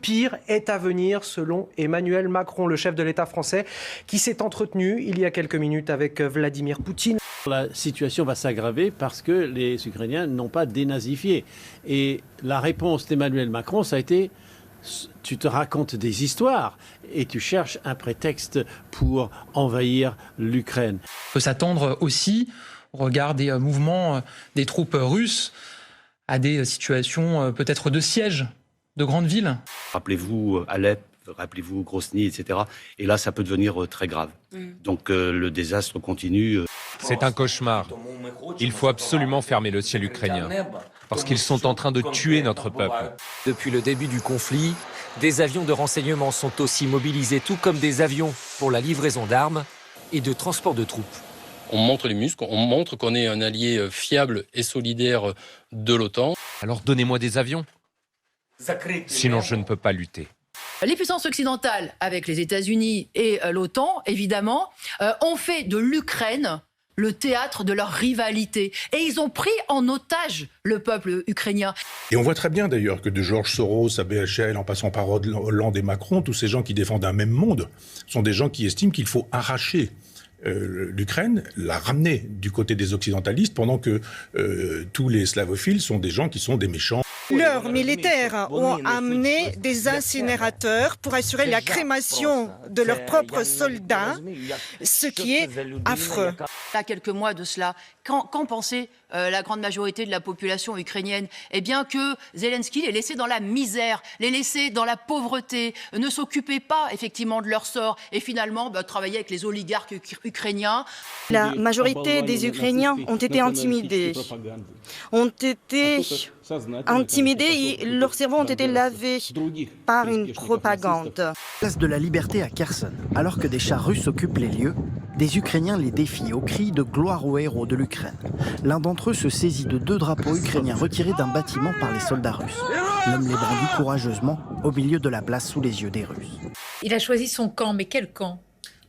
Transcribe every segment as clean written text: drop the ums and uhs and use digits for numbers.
pire est à venir selon Emmanuel Macron, le chef de l'État français, qui s'est entretenu il y a quelques minutes avec Vladimir Poutine. La situation va s'aggraver parce que les Ukrainiens n'ont pas dénazifié. Et la réponse d'Emmanuel Macron, ça a été « tu te racontes des histoires et tu cherches un prétexte pour envahir l'Ukraine ». On peut s'attendre aussi, au regard des mouvements des troupes russes, à des situations peut-être de siège de grandes villes. Rappelez-vous Alep, rappelez-vous Grozny, etc. Et là, ça peut devenir très grave. Donc le désastre continue. C'est un cauchemar. Il faut absolument fermer le ciel ukrainien, parce qu'ils sont en train de tuer notre peuple. Depuis le début du conflit, des avions de renseignement sont aussi mobilisés, tout comme des avions pour la livraison d'armes et de transport de troupes. On montre les muscles, on montre qu'on est un allié fiable et solidaire de l'OTAN. Alors donnez-moi des avions. Sinon je ne peux pas lutter. Les puissances occidentales, avec les États-Unis et l'OTAN, évidemment, ont fait de l'Ukraine le théâtre de leur rivalité. Et ils ont pris en otage le peuple ukrainien. Et on voit très bien d'ailleurs que de George Soros à BHL, en passant par Hollande et Macron, tous ces gens qui défendent un même monde, sont des gens qui estiment qu'il faut arracher l'Ukraine, la ramener du côté des occidentalistes, pendant que tous les slavophiles sont des gens qui sont des méchants. Leurs militaires ont amené des incinérateurs pour assurer la crémation de leurs propres soldats, ce qui est affreux. Il y a quelques mois de cela, qu'en pensait la grande majorité de la population ukrainienne? Eh bien que Zelensky les laissait dans la misère, les laissait dans la pauvreté, ne s'occupait pas effectivement de leur sort et finalement travaillait avec les oligarques ukrainiens. La majorité des Ukrainiens ont été intimidés. Et leurs cerveaux ont été lavés par une propagande. Place de la Liberté à Kherson, alors que des chars russes occupent les lieux, des Ukrainiens les défient au cri de gloire aux héros de l'Ukraine. L'un d'entre eux se saisit de 2 drapeaux ukrainiens retirés d'un bâtiment par les soldats russes. L'homme les brandit courageusement au milieu de la place sous les yeux des Russes. Il a choisi son camp, mais quel camp ?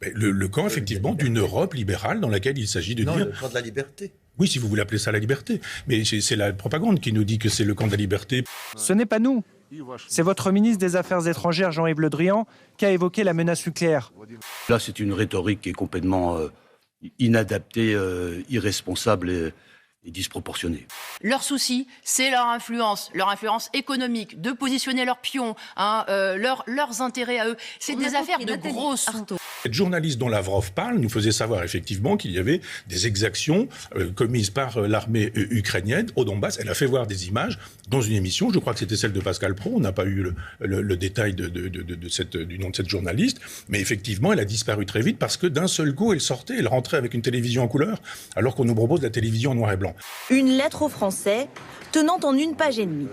Le camp, effectivement, d'une Europe libérale dans laquelle il s'agit de dire... le camp de la liberté. Oui, si vous voulez appeler ça la liberté. Mais c'est la propagande qui nous dit que c'est le camp de la liberté. Ce n'est pas nous. C'est votre ministre des Affaires étrangères, Jean-Yves Le Drian, qui a évoqué la menace nucléaire. Là, c'est une rhétorique qui est complètement inadaptée, irresponsable et disproportionnée. Leur souci, c'est leur influence économique, de positionner leurs pions, leurs intérêts à eux. C'est des affaires de gros sous. Cette journaliste dont Lavrov parle nous faisait savoir effectivement qu'il y avait des exactions commises par l'armée ukrainienne au Donbass. Elle a fait voir des images dans une émission, je crois que c'était celle de Pascal Praud, on n'a pas eu le détail du nom de cette journaliste, mais effectivement elle a disparu très vite parce que d'un seul coup elle sortait, elle rentrait avec une télévision en couleur alors qu'on nous propose la télévision en noir et blanc. Une lettre aux Français tenant en 1 page et demie.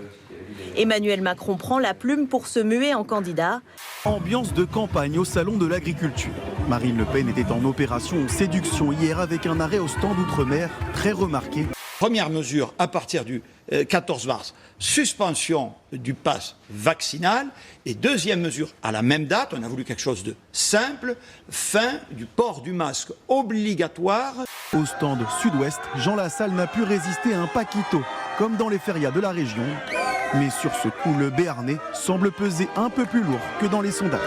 Emmanuel Macron prend la plume pour se muer en candidat. Ambiance de campagne au salon de l'agriculture. Marine Le Pen était en opération séduction hier avec un arrêt au stand outre-mer très remarqué. Première mesure à partir du 14 mars, suspension du pass vaccinal. Et deuxième mesure, à la même date, on a voulu quelque chose de simple, fin du port du masque obligatoire. Au stand sud-ouest, Jean Lassalle n'a pu résister à un paquito, comme dans les férias de la région. Mais sur ce coup, le Béarnais semble peser un peu plus lourd que dans les sondages.